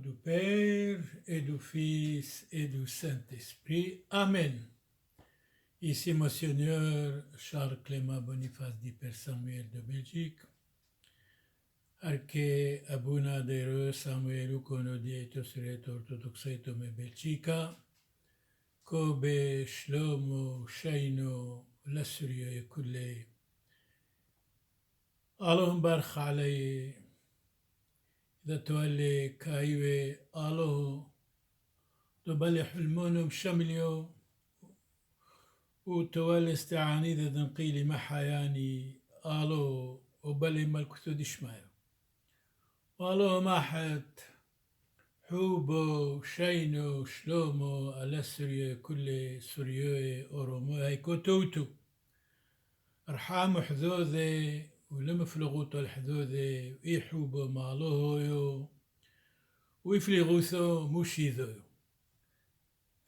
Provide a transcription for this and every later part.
du Père et du Fils et du Saint-Esprit. Amen. Ici Monseigneur Charles Clément Boniface d'Hyper Samuel de Belgique. Arche Abuna Dero Samuelu Konodieto Sureto Orthodoxeto Me Belgica. Kobe Shlomo Shaino Lasurio Kulle. Allahum barch alay. إذا تولي كايوي آلو تبالي حلمونو بشمليو وتولي استعاني ذا دنقيلي محياني آلو وبالي ملكتو دشمايو آلو ماحت حوبو شينو شلومو على سوريو كل سوريو أورومو هيكو توتو أرحام حذوذي ولمفلغوتو الحذوذي ويحوبو مالوهو ويفلغوثو موشيذو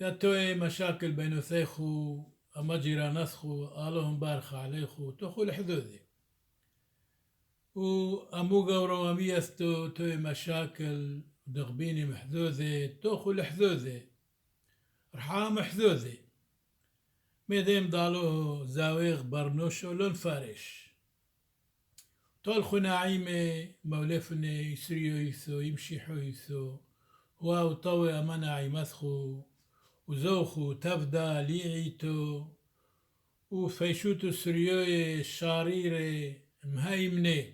ياتوي مشاكل بينو ثيخو أما جيرانثخو آلوهم بارخ عليخو توخو الحذوذي وأموغا ورواميثتو توي مشاكل دغبيني محذوذي توخو الحذوذي رحام حذوذي ميديم دالوه زاويغ برنوشو لون فارش طول نعيمة مولفني يسريو يثو يمشيحو يثو واو طوي أمانا عيمثخو وزوخو تفدا ليعيتو وفيشوتو سريو شاريري مهيمني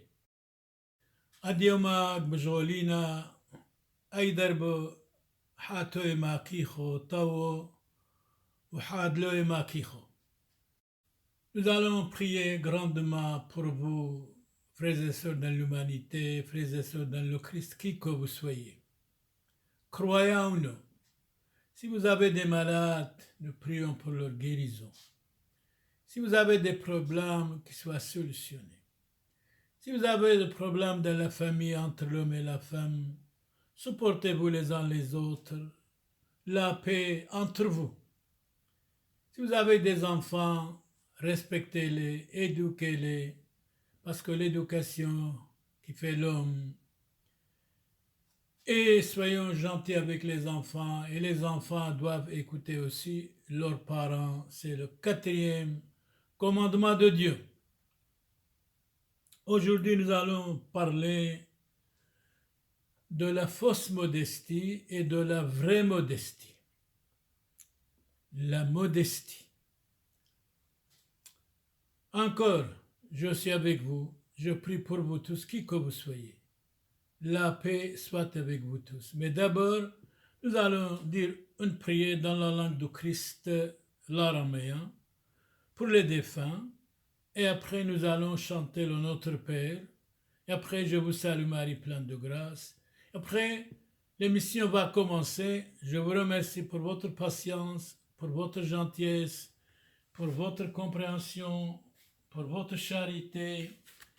أديوما بجولينا أي دربو حاتوي ماكيخو طوو وحادلوي ماكيخو. Nous allons prier grandement pour vous, frères et sœurs dans l'humanité, frères et sœurs dans le Christ, qui que vous soyez. Croyant ou non, si vous avez des malades, nous prions pour leur guérison. Si vous avez des problèmes, qu'ils soient solutionnés. Si vous avez des problèmes dans la famille entre l'homme et la femme, supportez-vous les uns les autres, la paix entre vous. Si vous avez des enfants, respectez-les, éduquez-les, parce que l'éducation qui fait l'homme. Et soyons gentils avec les enfants, et les enfants doivent écouter aussi leurs parents. C'est le 4e commandement de Dieu. Aujourd'hui, nous allons parler de la fausse modestie et de la vraie modestie. La modestie. Encore, je suis avec vous, je prie pour vous tous, qui que vous soyez. La paix soit avec vous tous. Mais d'abord, nous allons dire une prière dans la langue du Christ, l'araméen, pour les défunts. Et après, nous allons chanter le Notre Père. Et après, je vous salue Marie, pleine de grâce. Après, l'émission va commencer. Je vous remercie pour votre patience, pour votre gentillesse, pour votre compréhension, pour votre charité.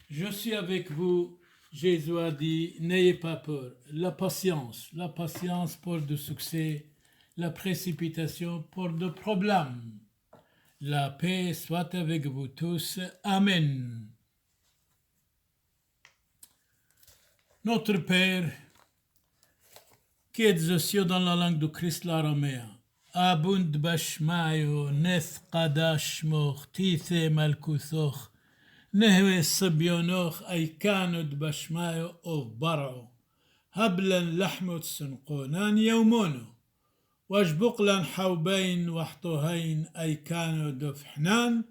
Je suis avec vous. Jésus a dit, n'ayez pas peur. La patience pour du succès, la précipitation pour de problèmes. La paix soit avec vous tous. Amen. Notre Père, qui êtes aux cieux dans la langue du Christ l'araméen, abund bashmayo, neth qadash moch, tithe malkuthoch, نهوي الصبيونوخ أي كانوا بشمايو أو برعو هبلا لحمة سنقونان يومونو واجبقلن حوبين وحطوهين أي كانوا دفحنان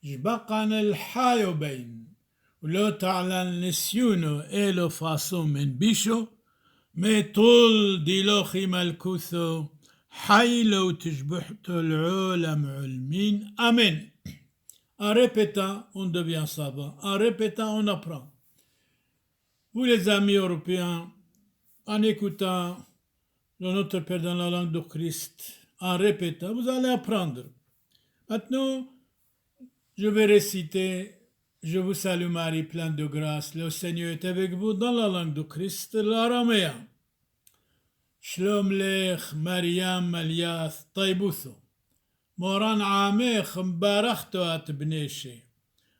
جبقن الحايو بين ولو تعلن نسيونو إلو فاصو من بيشو ميطول ديلوخي ملكوثو حيلو تجبحتو العولم علمين أمين. En répétant, on devient savant. En répétant, on apprend. Vous les amis européens, en écoutant le Notre Père dans la langue de Christ, en répétant, vous allez apprendre. Maintenant, je vais réciter « Je vous salue Marie, pleine de grâce, le Seigneur est avec vous » dans la langue de Christ, l'araméen. « Shlom lech Mariam Aliath Taibutho » موران عاميخ مبارختو اتبنيشي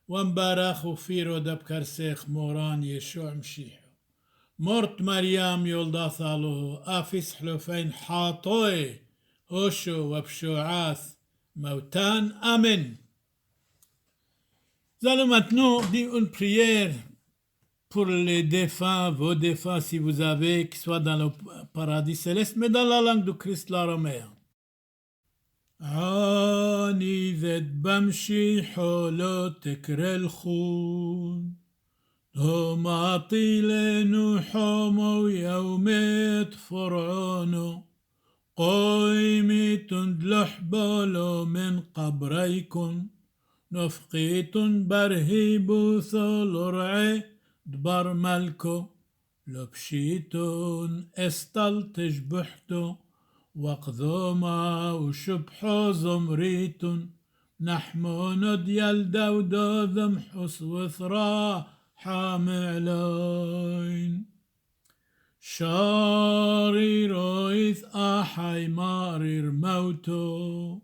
ومبارخو فيرو دبكرسيخ موران يشوع مشيحو Mort Mariam yolda salo, afis hlofen hatoe, Osho wapshoas, mautan, Amen. Nous allons maintenant dire une prière pour les défunts, vos défunts si vous avez, qui soient dans le paradis céleste, mais dans la langue de Christ l'araméen. אני במשיחו לא תקרא חון, דומעתי לנו חומו יומית פרעונו, قويمة لحبالو من قبريكم نفقيت برهيبو ثلرعي دبر ملكو لبشيتون استل تشبحتو وقذوما وشبحو زمريتون نحمون ديال داودو ذمحس وثرا حاملين شاريرويث أحي مارير موتو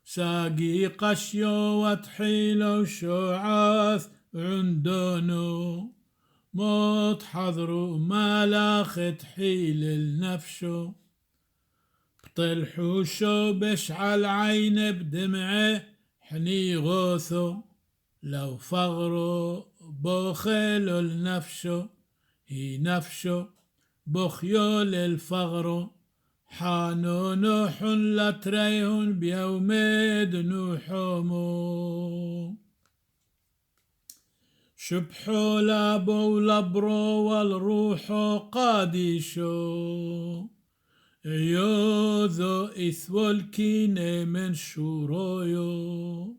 ساقي قشيو وتحيلو شعاث عندونو موت حضرو ملاخ تحيل النفشو بطلحوشو بشعل عين بدمعه حني غوثو لو فغرو بوخلو النفشو هي نفشو بخيو للفغرو حانو نوح لتريهن بيوميد نوحومو شبحو لابو لبرو والروح قاديشو يوذو إثوى الكينة من شورويو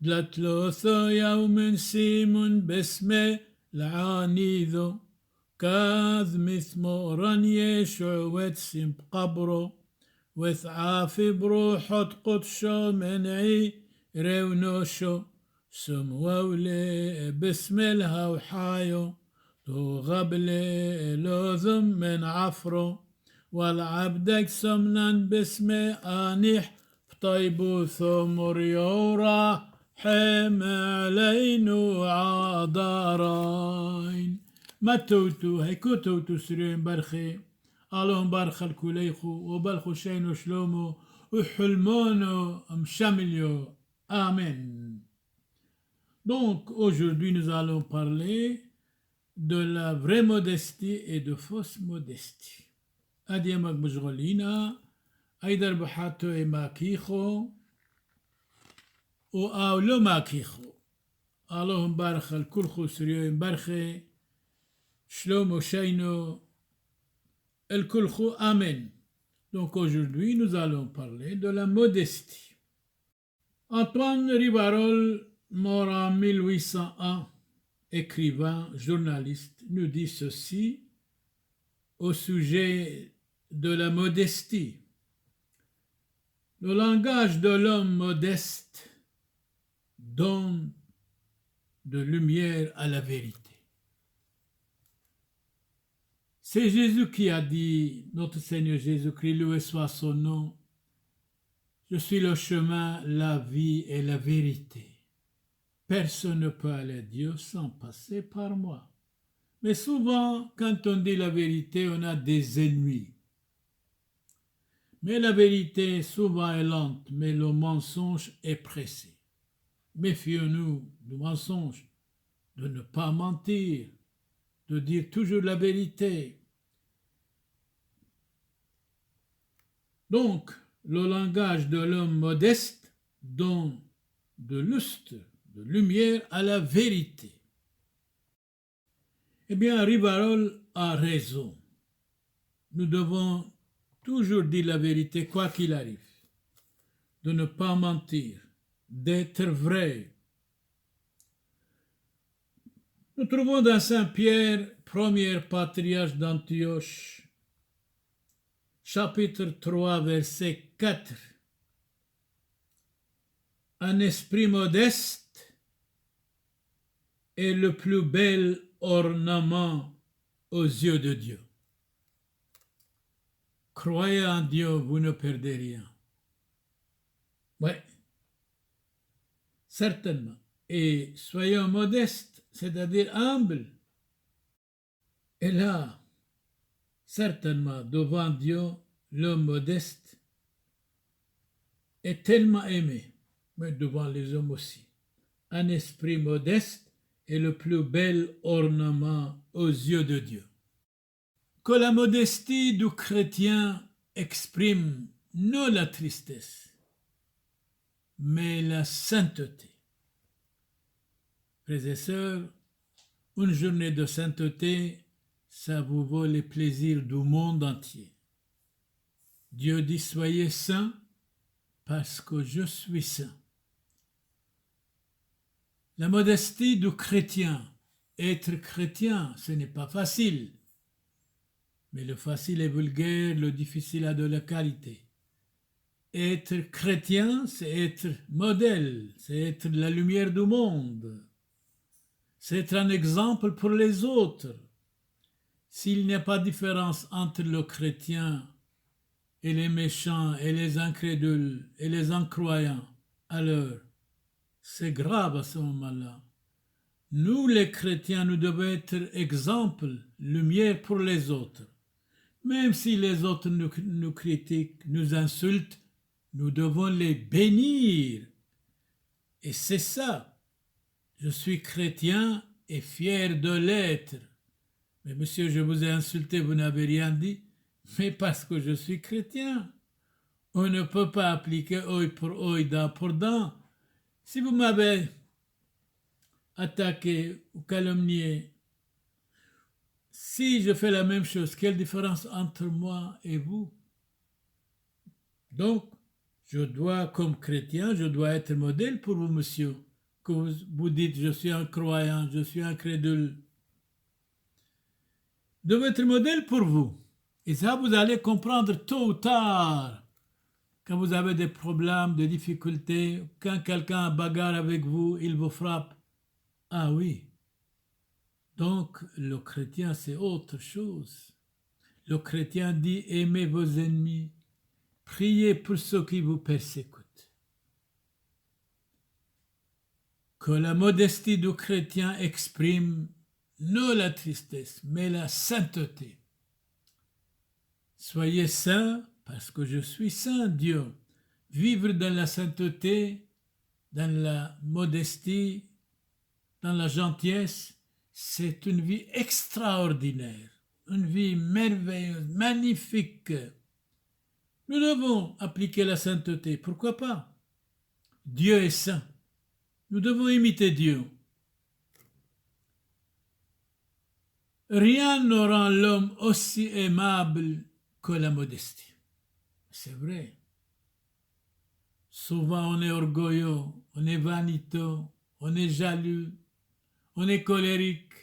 دلتلوثو يوم سيمون باسمه العانيذو كاذ مثمورا يشع وتسم بقبره وثعاف بروحه قدشو منعي رونوشو سموولي باسم الهوحايو تو غبلي لوذم من عفرو والعبدك سمنا باسم آنيح بطيبو ثمر يورا حم علينو عادارين ما توتو هيكو توتو سرين برخي اللهم برخ الكوليخو وبلخو شينو شلومو وحلمونو مشامليو Amen. Donc aujourd'hui nous allons parler de la vraie modestie et de fausse modestie. أديمك بشغلينا أيدر بحاتو إماكيخو وأولو ماكيخو اللهم بارخ الكل خسريو برخي شلومو شينو الكل خو Amen. Donc aujourd'hui nous allons parler de la modestie. Antoine Rivarol, mort en 1801, écrivain, journaliste, nous dit ceci au sujet de la modestie. Le langage de l'homme modeste donne de lumière à la vérité. C'est Jésus qui a dit, notre Seigneur Jésus-Christ, loué soit son nom, je suis le chemin, la vie et la vérité. Personne ne peut aller à Dieu sans passer par moi. Mais souvent, quand on dit la vérité, on a des ennemis. Mais la vérité souvent est lente, mais le mensonge est pressé. Méfions-nous du mensonge, de ne pas mentir, de dire toujours la vérité. Donc, le langage de l'homme modeste donne de lustre, de lumière à la vérité. Eh bien, Rivarol a raison. Nous devons toujours dire la vérité, quoi qu'il arrive, de ne pas mentir, d'être vrai. Nous trouvons dans Saint Pierre, premier patriarche d'Antioche, chapitre 3, verset 4. Un esprit modeste est le plus bel ornement aux yeux de Dieu. Croyez en Dieu, vous ne perdez rien. Oui, certainement. Et soyons modestes, c'est-à-dire humbles. Et là, certainement, devant Dieu, l'homme modeste est tellement aimé, mais devant les hommes aussi. Un esprit modeste est le plus bel ornement aux yeux de Dieu. Que la modestie du chrétien exprime non la tristesse, mais la sainteté. Frères et sœurs, une journée de sainteté, ça vous vaut les plaisirs du monde entier. Dieu dit soyez saints parce que je suis saint. La modestie du chrétien. Être chrétien, ce n'est pas facile. Mais le facile est vulgaire, le difficile a de la qualité. Être chrétien, c'est être modèle, c'est être la lumière du monde. C'est être un exemple pour les autres. S'il n'y a pas de différence entre le chrétien et les méchants et les incrédules et les incroyants, alors c'est grave à ce moment-là. Nous, les chrétiens, nous devons être exemple, lumière pour les autres. Même si les autres nous critiquent, nous insultent, nous devons les bénir. Et c'est ça. Je suis chrétien et fier de l'être. Mais monsieur, je vous ai insulté, vous n'avez rien dit. Mais parce que je suis chrétien. On ne peut pas appliquer œil pour œil, dent pour dent. Si vous m'avez attaqué ou calomnié, si je fais la même chose, quelle différence entre moi et vous? Donc, je dois, comme chrétien, je dois être modèle pour vous, monsieur. Que vous dites, je suis un croyant, je suis un crédule. Je dois être modèle pour vous. Et ça, vous allez comprendre tôt ou tard. Quand vous avez des problèmes, des difficultés, quand quelqu'un bagarre avec vous, il vous frappe. Ah oui. Donc, le chrétien, c'est autre chose. Le chrétien dit, aimez vos ennemis, priez pour ceux qui vous persécutent. Que la modestie du chrétien exprime non la tristesse, mais la sainteté. Soyez saints parce que je suis saint, Dieu. Vivre dans la sainteté, dans la modestie, dans la gentillesse, c'est une vie extraordinaire, une vie merveilleuse, magnifique. Nous devons appliquer la sainteté, pourquoi pas? Dieu est saint. Nous devons imiter Dieu. Rien ne rend l'homme aussi aimable que la modestie. C'est vrai. Souvent on est orgueilleux, on est vaniteux, on est jaloux, on est colérique.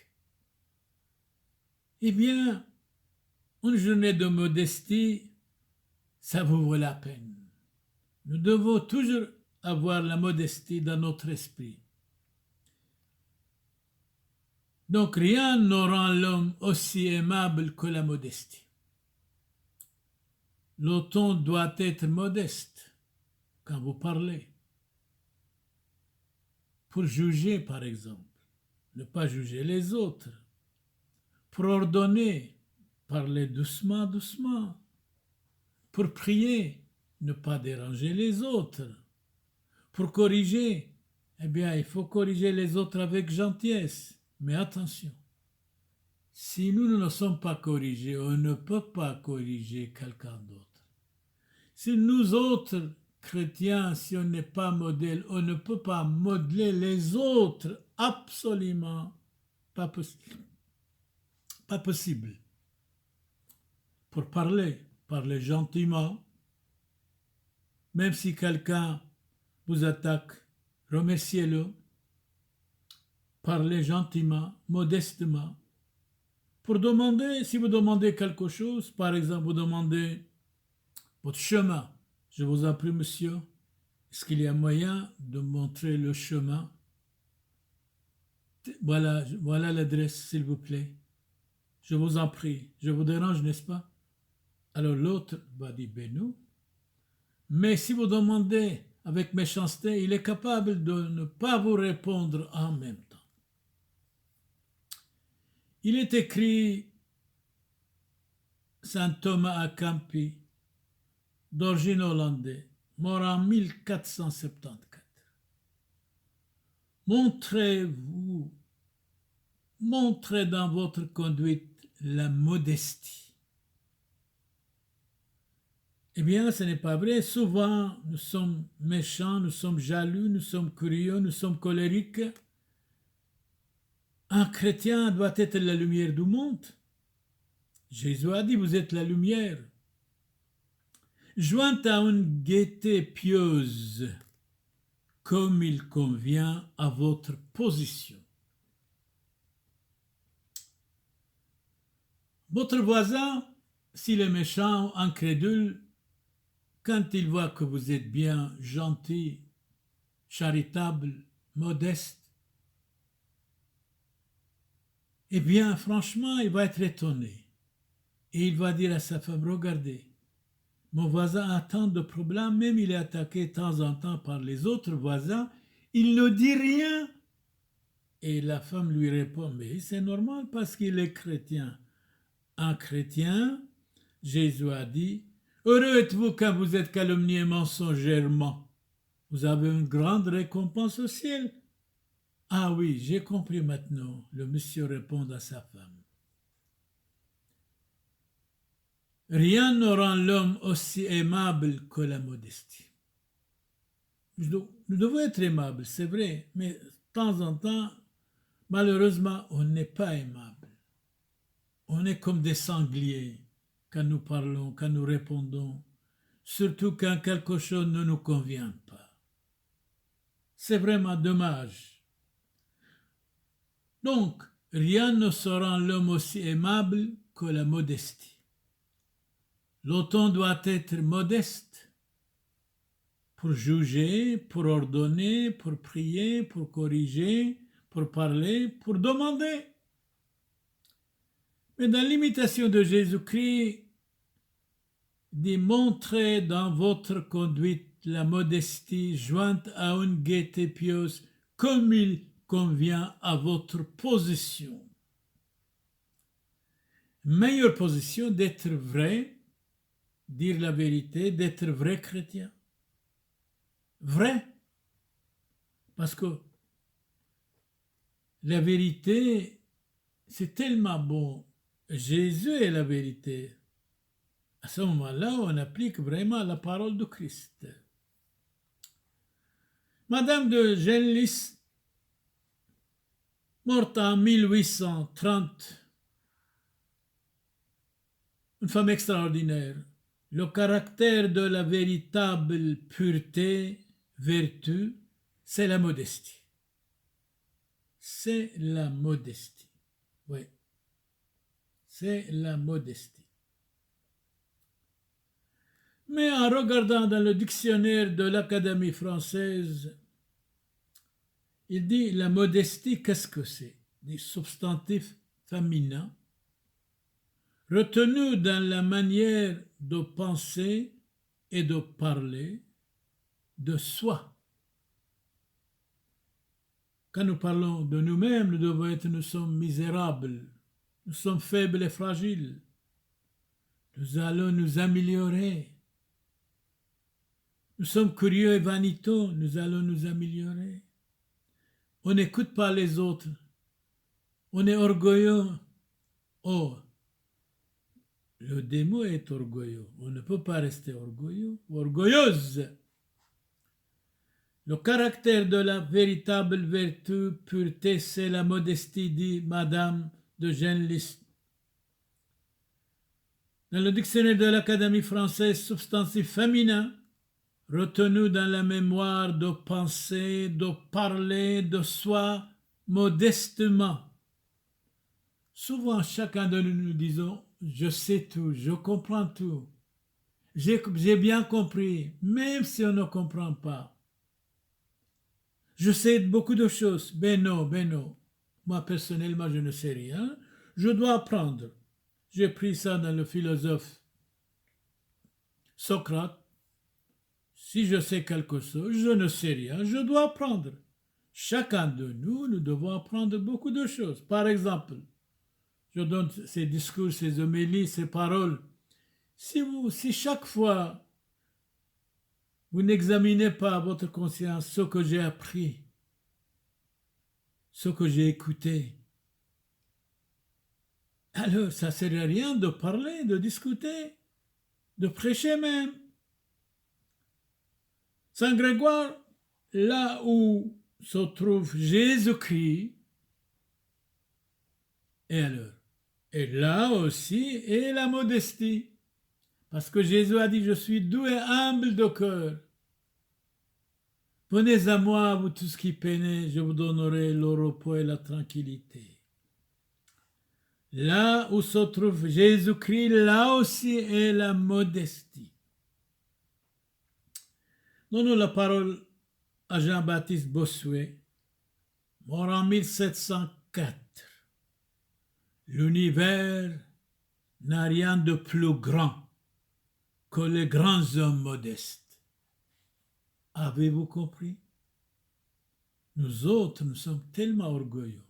Eh bien, une journée de modestie, ça vous vaut la peine. Nous devons toujours avoir la modestie dans notre esprit. Donc rien ne rend l'homme aussi aimable que la modestie. Le ton doit être modeste quand vous parlez. Pour juger, par exemple, ne pas juger les autres. Pour ordonner, parler doucement, doucement. Pour prier, ne pas déranger les autres. Pour corriger, eh bien, il faut corriger les autres avec gentillesse. Mais attention, si nous ne sommes pas corrigés, on ne peut pas corriger quelqu'un d'autre. Si nous autres, chrétiens, si on n'est pas modèle, on ne peut pas modeler les autres. Absolument pas possible. Pas possible. Pour parler gentiment. Même si quelqu'un vous attaque, remerciez-le. Parlez gentiment, modestement. Pour demander, si vous demandez quelque chose, par exemple, vous demandez votre chemin. Je vous en prie, monsieur, est-ce qu'il y a moyen de montrer le chemin? Voilà l'adresse, s'il vous plaît. Je vous en prie. Je vous dérange, n'est-ce pas? Alors l'autre va dire, ben non. Mais si vous demandez avec méchanceté, il est capable de ne pas vous répondre en même temps. Il est écrit Saint Thomas à Campi, d'origine hollandaise, mort en 1474. Montrez dans votre conduite la modestie. Eh bien, ce n'est pas vrai. Souvent, nous sommes méchants, nous sommes jaloux, nous sommes curieux, nous sommes colériques. Un chrétien doit être la lumière du monde. Jésus a dit, vous êtes la lumière. Jointe à une gaieté pieuse, comme il convient à votre position. Votre voisin, s'il est méchant ou incrédule, quand il voit que vous êtes bien gentil, charitable, modeste, eh bien, franchement, il va être étonné. Et il va dire à sa femme, regardez, mon voisin a tant de problèmes, même il est attaqué de temps en temps par les autres voisins, il ne dit rien. Et la femme lui répond, mais c'est normal parce qu'il est chrétien. Un chrétien, Jésus a dit, heureux êtes-vous quand vous êtes calomnié mensongèrement. Vous avez une grande récompense au ciel. Ah oui, j'ai compris maintenant, le monsieur répond à sa femme. Rien ne rend l'homme aussi aimable que la modestie. Nous devons être aimables, c'est vrai, mais de temps en temps, malheureusement, on n'est pas aimable. On est comme des sangliers quand nous parlons, quand nous répondons, surtout quand quelque chose ne nous convient pas. C'est vraiment dommage. Donc, rien ne rend l'homme aussi aimable que la modestie. L'automne doit être modeste pour juger, pour ordonner, pour prier, pour corriger, pour parler, pour demander. Mais dans l'imitation de Jésus-Christ, démontrez dans votre conduite la modestie jointe à une gaieté pieuse comme il convient à votre position. Meilleure position d'être vrai, dire la vérité, d'être vrai chrétien. Vrai. Parce que la vérité, c'est tellement bon. Jésus est la vérité. À ce moment-là, on applique vraiment la parole de Christ. Madame de Genlis, morte en 1830, une femme extraordinaire. Le caractère de la véritable pureté, vertu, c'est la modestie. C'est la modestie. Oui. C'est la modestie. Mais en regardant dans le dictionnaire de l'Académie française, il dit la modestie, qu'est-ce que c'est? Des substantifs féminins retenus dans la manière de penser et de parler de soi. Quand nous parlons de nous-mêmes, nous devons être, nous sommes misérables, nous sommes faibles et fragiles. Nous allons nous améliorer. Nous sommes curieux et vaniteux, nous allons nous améliorer. On n'écoute pas les autres. On est orgueilleux. Oh, le démon est orgueilleux. On ne peut pas rester orgueilleux ou orgueilleuse. Le caractère de la véritable vertu, pureté, c'est la modestie, dit Madame de Genlis. Dans le dictionnaire de l'Académie française, substantif féminin, retenu dans la mémoire de penser, de parler de soi modestement. Souvent, chacun de nous disons, je sais tout, je comprends tout, j'ai bien compris, même si on ne comprend pas. Je sais beaucoup de choses, ben non. Moi, personnellement, je ne sais rien. Je dois apprendre. J'ai pris ça dans le philosophe Socrate. Si je sais quelque chose, je ne sais rien, je dois apprendre. Chacun de nous, nous devons apprendre beaucoup de choses. Par exemple, je donne ces discours, ces homélies, ces paroles Si chaque fois vous n'examinez pas à votre conscience ce que j'ai appris, ce que j'ai écouté, alors ça ne sert à rien de parler, de discuter, de prêcher même. Saint Grégoire, là où se trouve Jésus-Christ, et alors, et là aussi est la modestie. Parce que Jésus a dit, je suis doux et humble de cœur. Venez à moi, vous tous qui peinez, je vous donnerai le repos et la tranquillité. Là où se trouve Jésus-Christ, là aussi est la modestie. Donnons la parole à Jean-Baptiste Bossuet, mort en 1704. L'univers n'a rien de plus grand que les grands hommes modestes. Avez-vous compris? Nous autres, nous sommes tellement orgueilleux.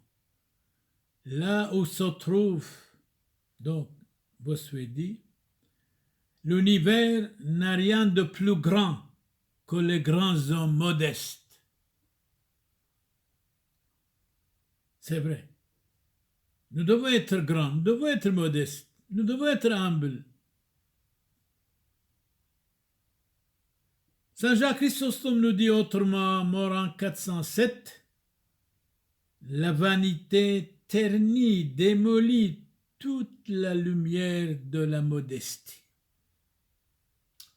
Là où se trouve, donc, Bossuet dit, l'univers n'a rien de plus grand que les grands hommes modestes. C'est vrai. Nous devons être grands, nous devons être modestes, nous devons être humbles. Saint Jacques Chrysostome nous dit autrement, mort en 407, la vanité ternit, démolit toute la lumière de la modestie.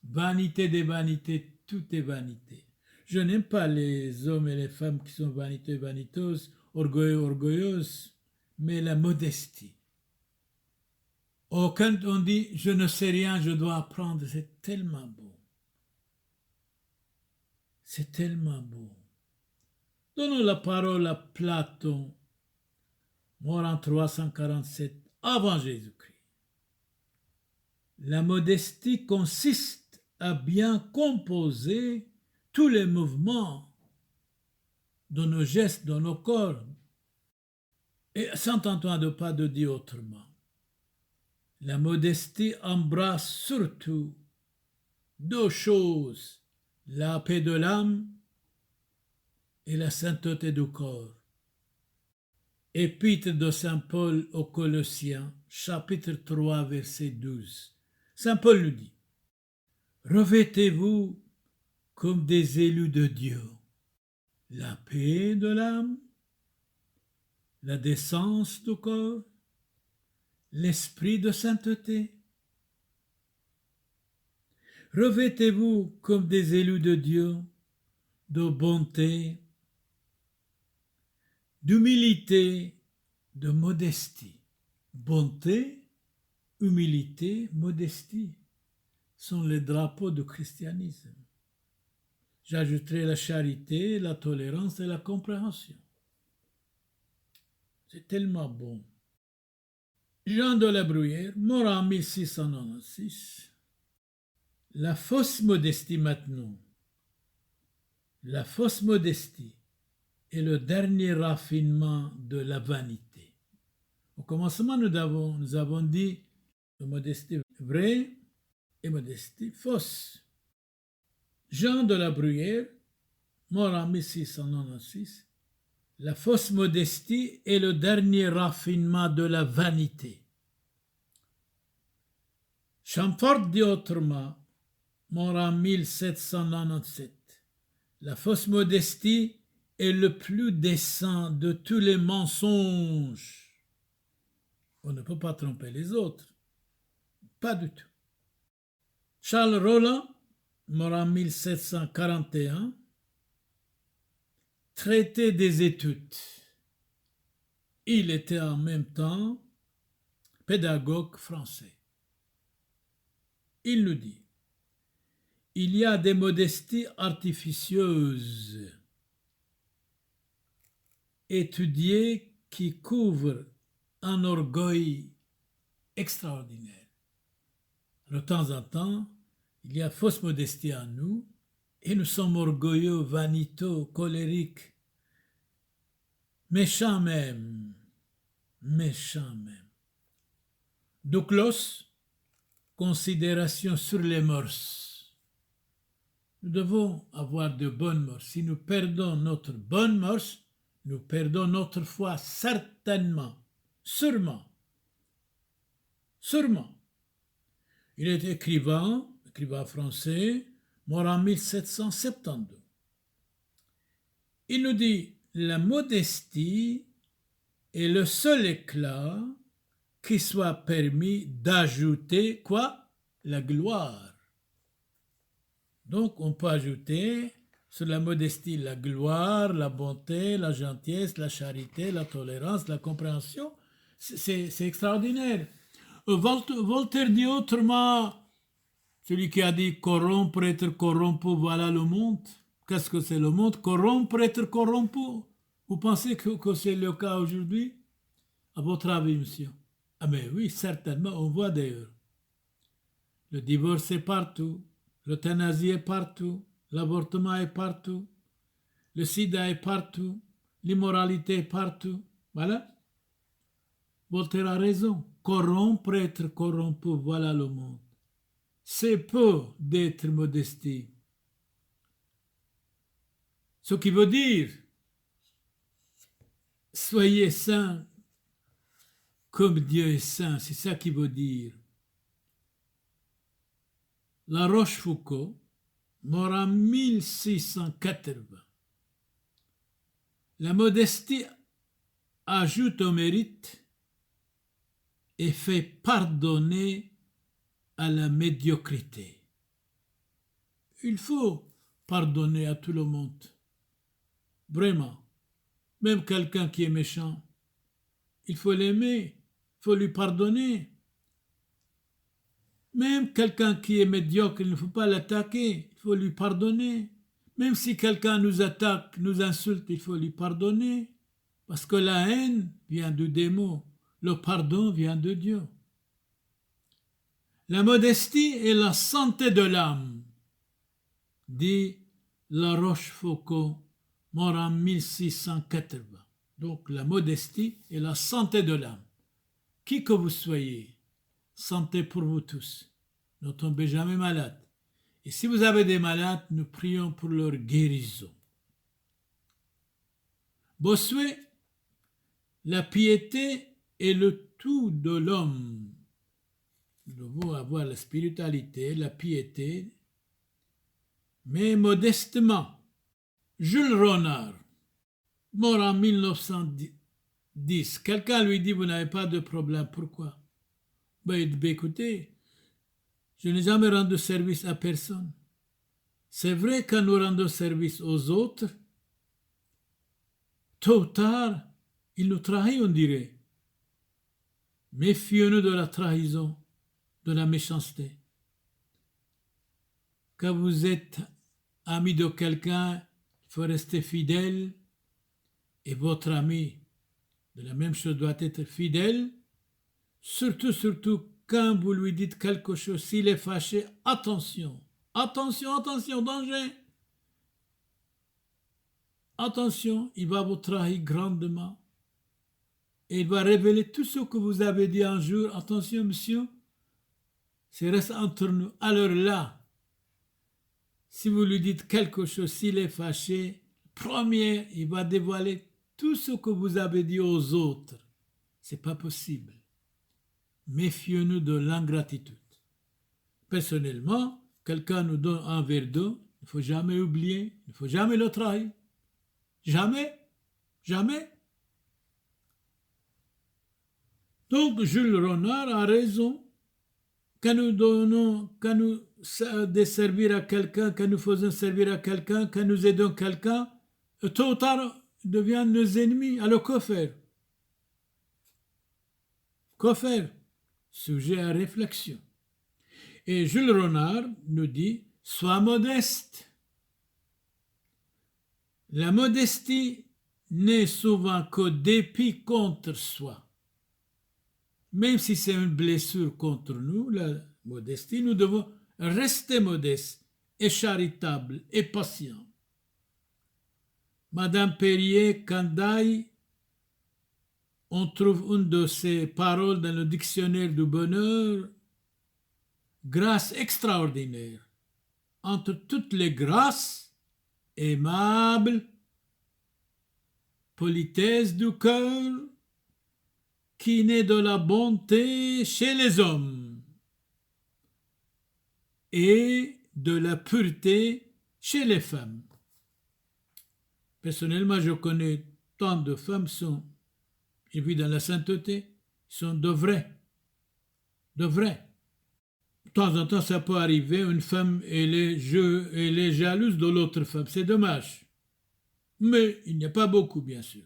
Vanité des vanités, tout est vanité. Je n'aime pas les hommes et les femmes qui sont vaniteux, vaniteuses, orgueilleux, orgueilleuses, mais la modestie. Oh, quand on dit je ne sais rien, je dois apprendre, c'est tellement beau. C'est tellement beau. Donnons la parole à Platon, mort en 347 avant Jésus-Christ. La modestie consiste à bien composer tous les mouvements de nos gestes, de nos corps. Et Saint Antoine de Padoue dit autrement. La modestie embrasse surtout deux choses, la paix de l'âme et la sainteté du corps. Épître de Saint Paul aux Colossiens, chapitre 3, verset 12. Saint Paul nous dit, revêtez-vous comme des élus de Dieu, la paix de l'âme, la décence du corps, l'esprit de sainteté. Revêtez-vous comme des élus de Dieu, de bonté, d'humilité, de modestie. Bonté, humilité, modestie sont les drapeaux du christianisme. J'ajouterai la charité, la tolérance et la compréhension. C'est tellement bon. Jean de la Bruyère, mort en 1696. La fausse modestie maintenant. La fausse modestie est le dernier raffinement de la vanité. Au commencement, nous avons dit modestie vraie et modestie fausse. Jean de la Bruyère, mort en 1696, la fausse modestie est le dernier raffinement de la vanité. Chamfort dit autrement, mort en 1797, la fausse modestie est le plus décent de tous les mensonges. On ne peut pas tromper les autres. Pas du tout. Charles Rolland, mort en 1741, traité des études. Il était en même temps pédagogue français. Il nous dit, il y a des modesties artificieuses, étudiées qui couvrent un orgueil extraordinaire. De temps en temps, il y a fausse modestie en nous et nous sommes orgueilleux, vaniteux, colériques, méchants même. Méchants même. Duclos, considération sur les mœurs. Nous devons avoir de bonnes mœurs. Si nous perdons notre bonne mœurs, nous perdons notre foi certainement, sûrement. Il est écrivain français, mort en 1772. Il nous dit, la modestie est le seul éclat qui soit permis d'ajouter quoi? La gloire. Donc on peut ajouter sur la modestie la gloire, la bonté, la gentillesse, la charité, la tolérance, la compréhension. C'est extraordinaire. Voltaire dit autrement, celui qui a dit corrompre, être corrompu, voilà le monde. Qu'est-ce que c'est le monde? Corrompre, être corrompu. Vous pensez que c'est le cas aujourd'hui? À votre avis, monsieur? Ah mais oui, certainement, on voit d'ailleurs. Le divorce est partout, l'euthanasie est partout, l'avortement est partout, le sida est partout, l'immoralité est partout. Voilà. Voltaire a raison. Corrompre, être corrompu, voilà le monde. C'est peu d'être modestie. Ce qui veut dire, soyez saints comme Dieu est saint, c'est ça qui veut dire. La Rochefoucauld, mort en 1680. La modestie ajoute au mérite et fait pardonner à la médiocrité. Il faut pardonner à tout le monde. Vraiment. Même quelqu'un qui est méchant, il faut l'aimer, il faut lui pardonner. Même quelqu'un qui est médiocre, il ne faut pas l'attaquer, il faut lui pardonner. Même si quelqu'un nous attaque, nous insulte, il faut lui pardonner. Parce que la haine vient du démon, le pardon vient de Dieu. La modestie est la santé de l'âme, dit La Rochefoucauld, mort en 1680. Donc la modestie est la santé de l'âme. Qui que vous soyez, santé pour vous tous. Ne tombez jamais malade. Et si vous avez des malades, nous prions pour leur guérison. Bossuet, la piété est le tout de l'homme. Nous devons avoir la spiritualité, la piété, mais modestement. Jules Renard, mort en 1910. Quelqu'un lui dit, vous n'avez pas de problème. Pourquoi? Il dit, écoutez, je n'ai jamais rendu service à personne. C'est vrai que nous rendons service aux autres, tôt ou tard, ils nous trahissent, on dirait. Méfions-nous de la trahison, de la méchanceté. Quand vous êtes ami de quelqu'un, il faut rester fidèle, et votre ami, de la même chose, doit être fidèle. Surtout, quand vous lui dites quelque chose, s'il est fâché, attention, danger. Attention, il va vous trahir grandement. Et il va révéler tout ce que vous avez dit un jour. Attention, monsieur, c'est reste entre nous. Alors là, si vous lui dites quelque chose, s'il est fâché, premier, il va dévoiler tout ce que vous avez dit aux autres. C'est pas possible. Méfions-nous de l'ingratitude. Personnellement, quelqu'un nous donne un verre d'eau, il ne faut jamais oublier, il ne faut jamais le trahir. Jamais. Donc, Jules Renard a raison. Quand nous desservir à quelqu'un, quand nous faisons servir à quelqu'un, quand nous aidons quelqu'un, tôt ou tard, ils deviennent nos ennemis. Alors, que faire? Sujet à réflexion. Et Jules Renard nous dit, sois modeste. La modestie n'est souvent qu'au dépit contre soi. Même si c'est une blessure contre nous, la modestie, nous devons rester modestes et charitables et patients. Madame Perrier-Candaille, on trouve une de ses paroles dans le dictionnaire du bonheur. grâce extraordinaire, entre toutes les grâces, aimable, politesse du cœur, qui naît de la bonté chez les hommes et de la pureté chez les femmes. Personnellement, je connais tant de femmes et puis dans la sainteté, sont de vraies. De vraies. De temps en temps, ça peut arriver, une femme, elle est jalouse de l'autre femme. C'est dommage. Mais il n'y a pas beaucoup, bien sûr.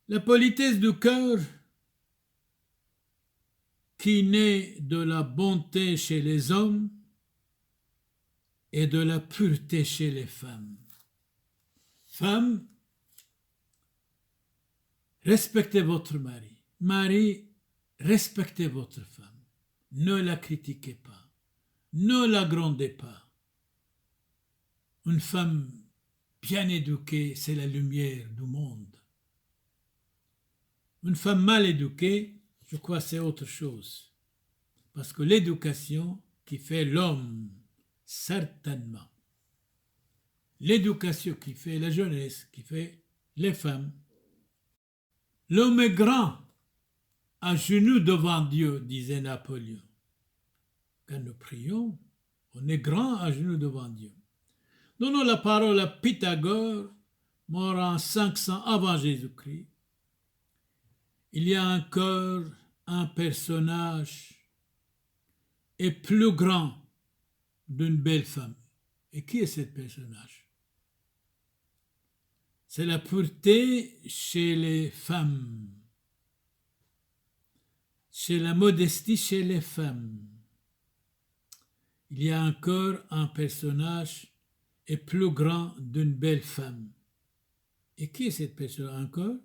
La politesse du cœur, qui naît de la bonté chez les hommes et de la pureté chez les femmes. Femmes, respectez votre mari. Mari, respectez votre femme. Ne la critiquez pas. Ne la grondez pas. Une femme bien éduquée, c'est la lumière du monde. Une femme mal éduquée, je crois que c'est autre chose. Parce que l'éducation qui fait l'homme, certainement. L'éducation qui fait la jeunesse, qui fait les femmes. L'homme est grand, à genoux devant Dieu, disait Napoléon. Quand nous prions, on est grand à genoux devant Dieu. Donnons la parole à Pythagore, mort en 500 avant Jésus-Christ. Il y a un cœur, un personnage est plus grand d'une belle femme. Et qui est ce personnage? C'est la pureté chez les femmes. C'est la modestie chez les femmes. Il y a un cœur, un personnage est plus grand d'une belle femme. Et qui est cette personne encore?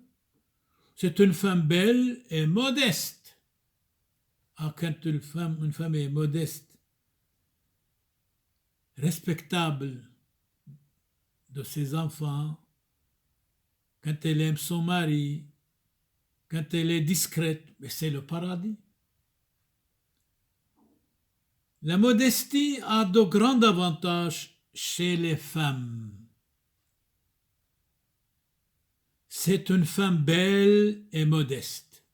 C'est une femme belle et modeste. Ah, quand une femme est modeste, respectable de ses enfants, quand elle aime son mari, quand elle est discrète, mais c'est le paradis. La modestie a de grands avantages chez les femmes. C'est une femme belle et modeste.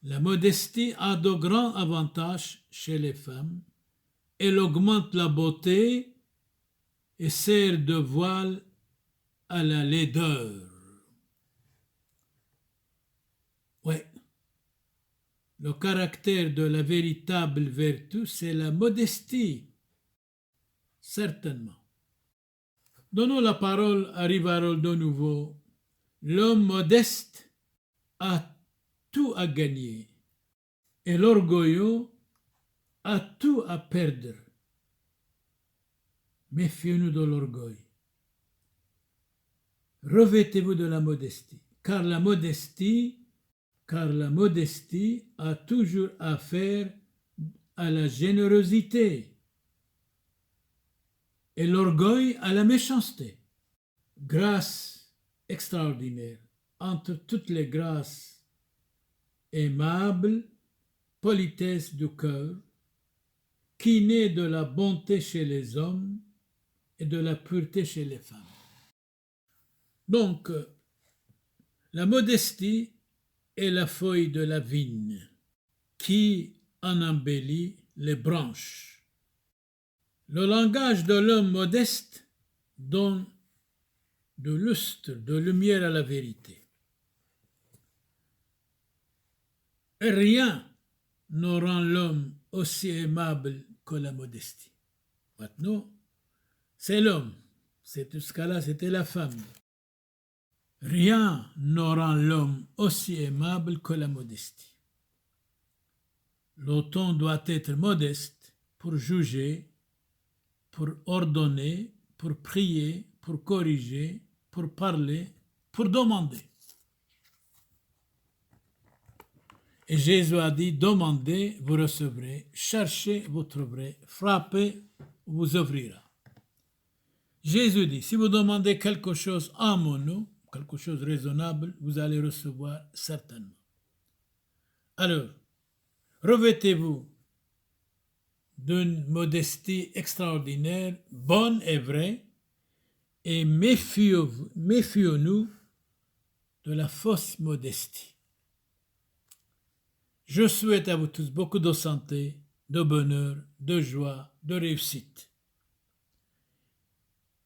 La modestie a de grands avantages chez les femmes. Elle augmente la beauté et sert de voile à la laideur. Ouais. Le caractère de la véritable vertu, c'est la modestie. Certainement. Donnons la parole à Rivarol de nouveau. L'homme modeste a tout à gagner et l'orgueilleux a tout à perdre. Méfiez-nous de l'orgueil. Revêtez-vous de la modestie, car la modestie a toujours affaire à la générosité et l'orgueil à la méchanceté. Grâce extraordinaire, entre toutes les grâces, aimable, politesse du cœur, qui naît de la bonté chez les hommes et de la pureté chez les femmes. Donc, la modestie est la feuille de la vigne qui en embellit les branches. Le langage de l'homme modeste donne de lustre, de lumière à la vérité. Rien ne rend l'homme aussi aimable que la modestie. Maintenant, c'est l'homme. C'est ce cas-là, c'était la femme. Rien ne rend l'homme aussi aimable que la modestie. Le ton doit être modeste pour juger, pour ordonner, pour prier, pour corriger, pour parler, pour demander. Et Jésus a dit, demandez, vous recevrez, cherchez, vous trouverez, frappez, vous ouvrira. Jésus dit, si vous demandez quelque chose en mon nom, quelque chose de raisonnable, vous allez recevoir certainement. Alors, Revêtez-vous d'une modestie extraordinaire, bonne et vraie, et méfions-nous de la fausse modestie. Je souhaite à vous tous beaucoup de santé, de bonheur, de joie, de réussite,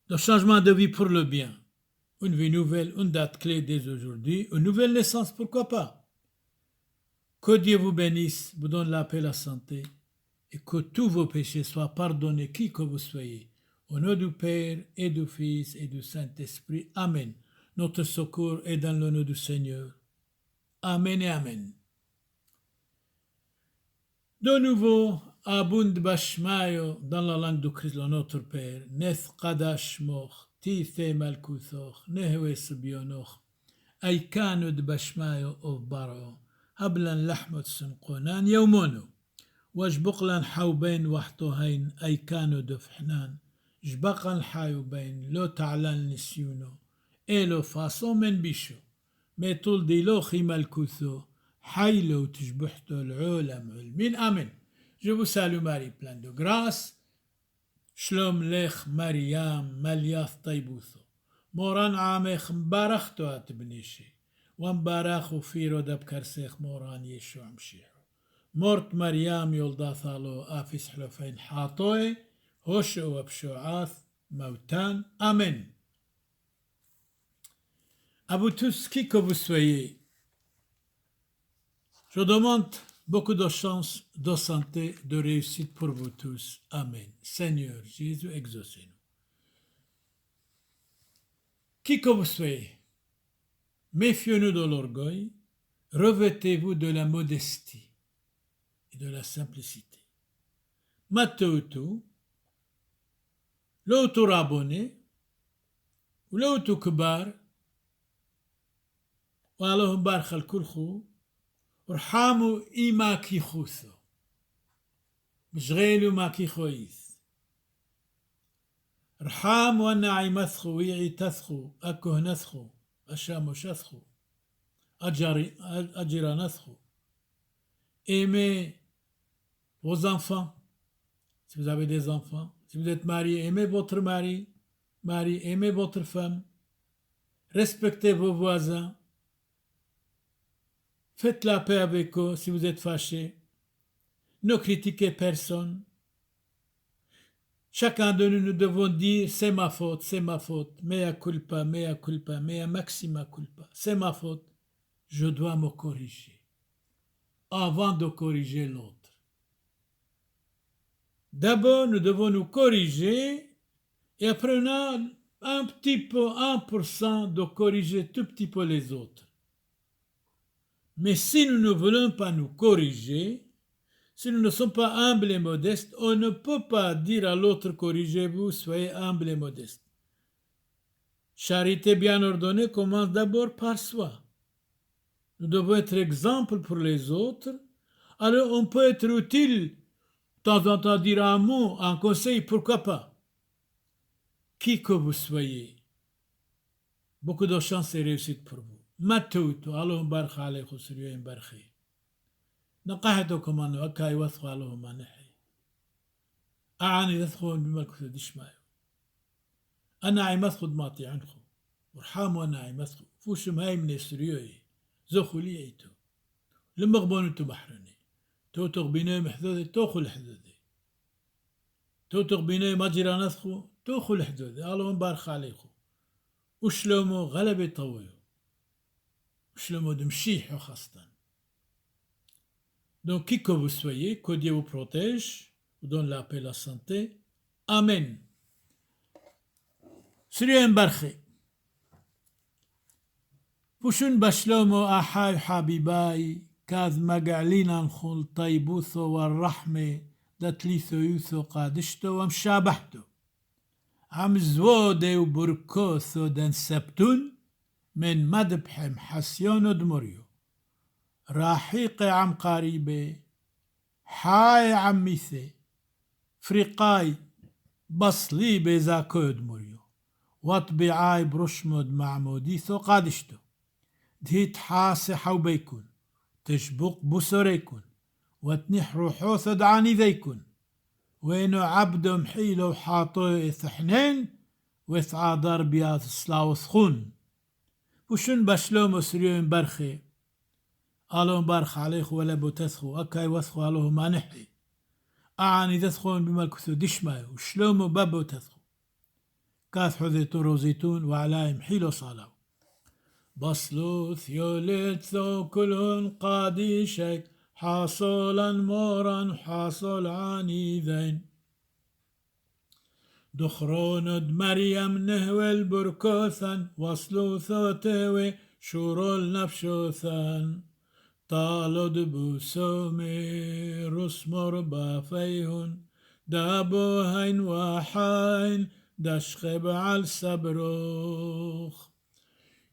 de changement de vie pour le bien, une vie nouvelle, une date clé dès aujourd'hui, une nouvelle naissance, pourquoi pas. Que Dieu vous bénisse, vous donne la paix et la santé, et que tous vos péchés soient pardonnés, qui que vous soyez. Au nom du Père et du Fils et du Saint-Esprit. Amen. Notre secours est dans le nom du Seigneur. Amen et Amen. De nouveau, Abund Bashmayo, dans la langue du Christ, notre Père. Neth Kadash Moch, Tithe Malkusoch, Nehwe Subionoch, Aikanud Bashmayo of Baro, Hablan Lahmot Sunkonan, Yaumono. واجبقلن حوبين وحطوهين أي كانوا دفحنان جبقن حايوبين لو تعلن نسيونو إلو فاصو من بيشو ميتول دي لو خيم الكوثو حيلو تجبحتو العولم علمين آمين. Je vous salue Marie, pleine de grâce. Shlom lech Mariam, Maliath Taibutho. Moran amech mbarachto at bnishi. Wambarachu firo dab karsech moran Yeshu amshih. מורט מרים יולדתה לו אפיס חלופין חטוי, הושע ובשועף מautan. Amen. À vous tous, qui que vous soyez, je demande beaucoup de chance, de santé, de réussite pour vous tous. Amen. Seigneur Jésus, exaucez-nous. Qui que vous soyez, méfiez-nous de l'orgueil, revêtez-vous de la modestie et de la simplicité. Matoutou, l'auto rabonné, ou l'auto kbar, ou alors barch al kulchu, urhamu ima kichuso, mjrelu ma kichois. Urhamu anna aimathchu, wi'itathchu, akohnathchu, ashamoshethchu, ajiranathchu. Aimez vos enfants, si vous avez des enfants. Si vous êtes marié, aimez votre mari. Mari, aimez votre femme. Respectez vos voisins. Faites la paix avec eux si vous êtes fâché. Ne critiquez personne. Chacun de nous devons dire c'est ma faute, mea culpa, mea maxima culpa. C'est ma faute. Je dois me corriger avant de corriger l'autre. D'abord, nous devons nous corriger et après on a un petit peu, 1% de corriger tout petit peu les autres. Mais si nous ne voulons pas nous corriger, si nous ne sommes pas humbles et modestes, on ne peut pas dire à l'autre corrigez-vous, soyez humble et modeste. Charité bien ordonnée commence d'abord par soi. Nous devons être exemple pour les autres. Alors on peut être utile, de temps en temps dire un mot, un conseil, pourquoi pas. Qui que vous soyez, beaucoup de chance et réussite pour vous. Matoutou, Allahum barkh alaykum suriyyin barkhi. نقحتكم أنه أكا يوثق لهم نحي أعني يثقون بملكة دشمايو أنا عيمثخ دماطي عنخو ورحام وأنا عيمثخ فوشم هاي من السريوي زخو ليعيتو لمغبون بحرني توتغ بيني محذوذي توخو الحذوذي توتغ بيني مجرى نثخو توخو الحذوذي اللهم بارخ عليكم وشلومو غلبي طويو وشلومو دمشيحو خاصة. Donc, qui que vous soyez, que Dieu vous protège, vous donne la paix et la santé. Amen. Sriyan barkhi. Pushun bashlomo ahay habibai, kaz magalina khul taybutho wal rahme, datlitho yutho qadishto wam shabahto. Am zwode u burkotho dan sabtun, men madbhem hasyon odmorio. راحيق عم قريبة حاي عميثة فريقاي بصلي بزاكود مريو وطبيعاي برشمد معموديثو قادشتو دهيت حاسي حوبيكون تشبق بسريكون وتنح روحو ثدعاني ذيكن وينو عبد محيلو حاطو إثحنين ويثعى ضربيات الصلاوث خون وشن بشلوم سريون برخي قالوا برخ عليخ ولا بوتثخو أكاي وثخو قالوه ما نحي أعني ذثخون بملكثو دشماي وشلومو بابو تثخو كاث حذيتو روزيتون وعلايم حيلو صالو بصلو ثيولت ثو كلهن قادي شيك حاصلا مورا حاصل عنيذين دخرون مريم نهوى البركوثا وصلو ثوتوي شورول نفشوثا طالو دبوسومي رسمر بافيهن دابو هين وحين دشخب على السبروخ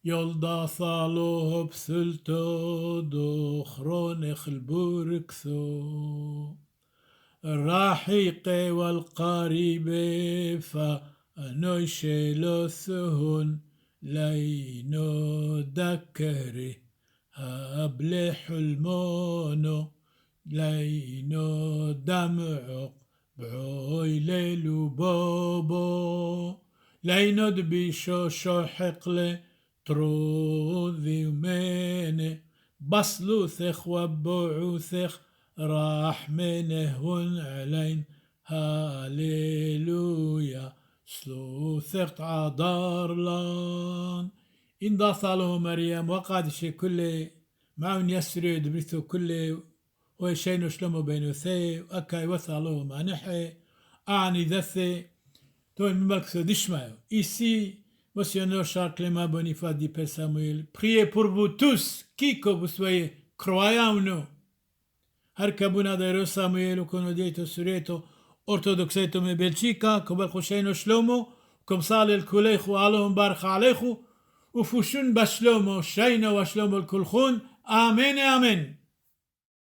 يلدا ثالوه بثلتو دخرون خلبوركثو الراحيق والقريب فانو شلوثهن لينو دكري هبل حلمونو لينو دمعق بعوي ليلو بابو لينو دبيشو شوحقلي تروذي وميني بصلوثخ وبعوثخ راح منهن علين هاليلويا سلوثخ عدارلان إن ضاثاله مريم وقادش كل معون يسري دبرثو كل ويشينو شلمو بينو ثي وأكاي وثاله ما نحي أعني ذثي تو الملكثو دشمايو ici Monsieur Charles Clément Boniface dit Père Samuel, priez pour vous tous, qui que vous soyez, croyants ou non. هركبونا دايرو سامويل وكونو ديتو سوريتو أرثوذكسيتو من بلجيكا كبال خشينو شلومو كم صالي الكوليخو علوهم بارخ عليخو وفوشون بشلومو شينو وشلومو الكلخون آمين آمين.